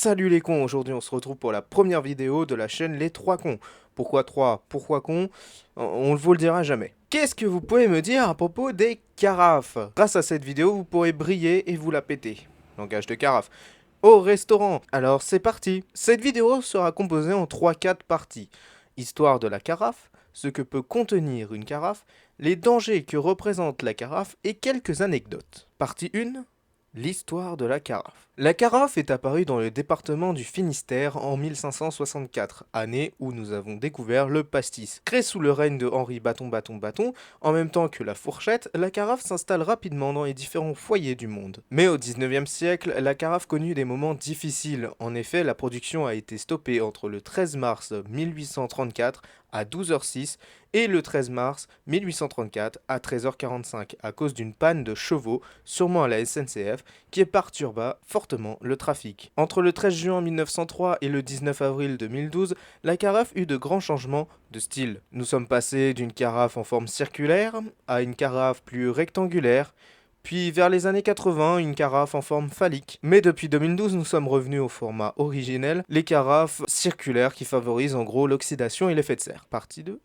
Salut les cons, aujourd'hui on se retrouve pour la première vidéo de la chaîne Les 3 cons. Pourquoi 3? Pourquoi cons? On ne vous le dira jamais. Qu'est-ce que vous pouvez me dire à propos des carafes? Grâce à cette vidéo, vous pourrez briller et vous la péter. Langage de carafe. Au restaurant. Alors c'est parti. Cette vidéo sera composée en 3-4 parties. Histoire de la carafe, ce que peut contenir une carafe, les dangers que représente la carafe et quelques anecdotes. Partie 1. L'histoire de la carafe. La carafe est apparue dans le département du Finistère en 1564, année où nous avons découvert le pastis. Créée sous le règne de Henri Bâton, en même temps que la fourchette, la carafe s'installe rapidement dans les différents foyers du monde. Mais au 19e siècle, la carafe connut des moments difficiles. En effet, la production a été stoppée entre le 13 mars 1834 à 12h06 et le 13 mars 1834 à 13h45 à cause d'une panne de chevaux, sûrement à la SNCF, qui perturba fortement le trafic. Entre le 13 juin 1903 et le 19 avril 2012, la carafe eut de grands changements de style. Nous sommes passés d'une carafe en forme circulaire à une carafe plus rectangulaire, puis vers les années 80, une carafe en forme phallique. Mais depuis 2012, nous sommes revenus au format originel, les carafes circulaires qui favorisent en gros l'oxydation et l'effet de serre. Partie 2.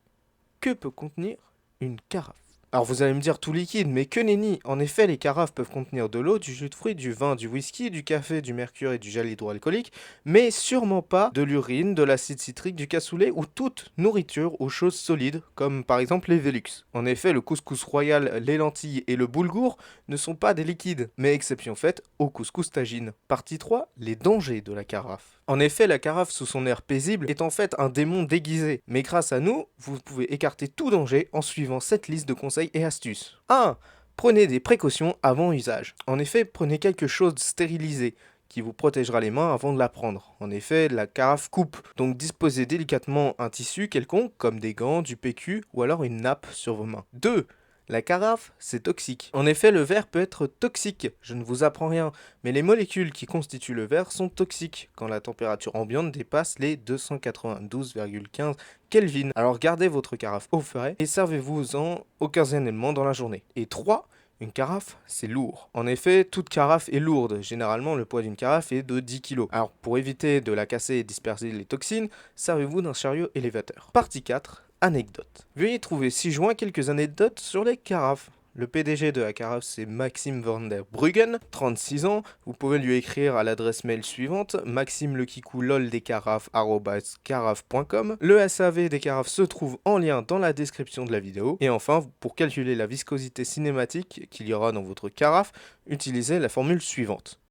Que peut contenir une carafe? Alors vous allez me dire tout liquide, mais que nenni! En effet, les carafes peuvent contenir de l'eau, du jus de fruits, du vin, du whisky, du café, du mercure et du gel hydroalcoolique, mais sûrement pas de l'urine, de l'acide citrique, du cassoulet ou toute nourriture ou chose solide, comme par exemple les Velux. En effet, le couscous royal, les lentilles et le boulgour ne sont pas des liquides, mais exception faite au couscous tagine. Partie 3. Les dangers de la carafe. En effet, la carafe sous son air paisible est en fait un démon déguisé, mais grâce à nous, vous pouvez écarter tout danger en suivant cette liste de conseils et astuces. 1. Prenez des précautions avant usage. En effet, prenez quelque chose de stérilisé qui vous protégera les mains avant de la prendre. En effet, la carafe coupe, donc disposez délicatement un tissu quelconque comme des gants, du PQ ou alors une nappe sur vos mains. 2. La carafe, c'est toxique. En effet, le verre peut être toxique, je ne vous apprends rien, mais les molécules qui constituent le verre sont toxiques quand la température ambiante dépasse les 292,15 Kelvin. Alors gardez votre carafe au frais et servez-vous-en occasionnellement dans la journée. Et 3. Une carafe, c'est lourd. En effet, toute carafe est lourde. Généralement, le poids d'une carafe est de 10 kg. Alors, pour éviter de la casser et disperser les toxines, servez-vous d'un chariot élévateur. Partie 4. Anecdote. Veuillez trouver ci-joint quelques anecdotes sur les carafes. Le PDG de la carafe, c'est Maxime van der Bruggen, 36 ans. Vous pouvez lui écrire à l'adresse mail suivante, maximelekikou@carafe.com. Le SAV des carafes se trouve en lien dans la description de la vidéo. Et enfin, pour calculer la viscosité cinématique qu'il y aura dans votre carafe, utilisez la formule suivante.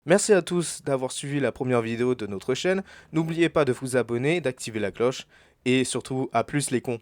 Merci à tous d'avoir suivi la première vidéo de notre chaîne. N'oubliez pas de vous abonner, d'activer la cloche. Et surtout, à plus les cons.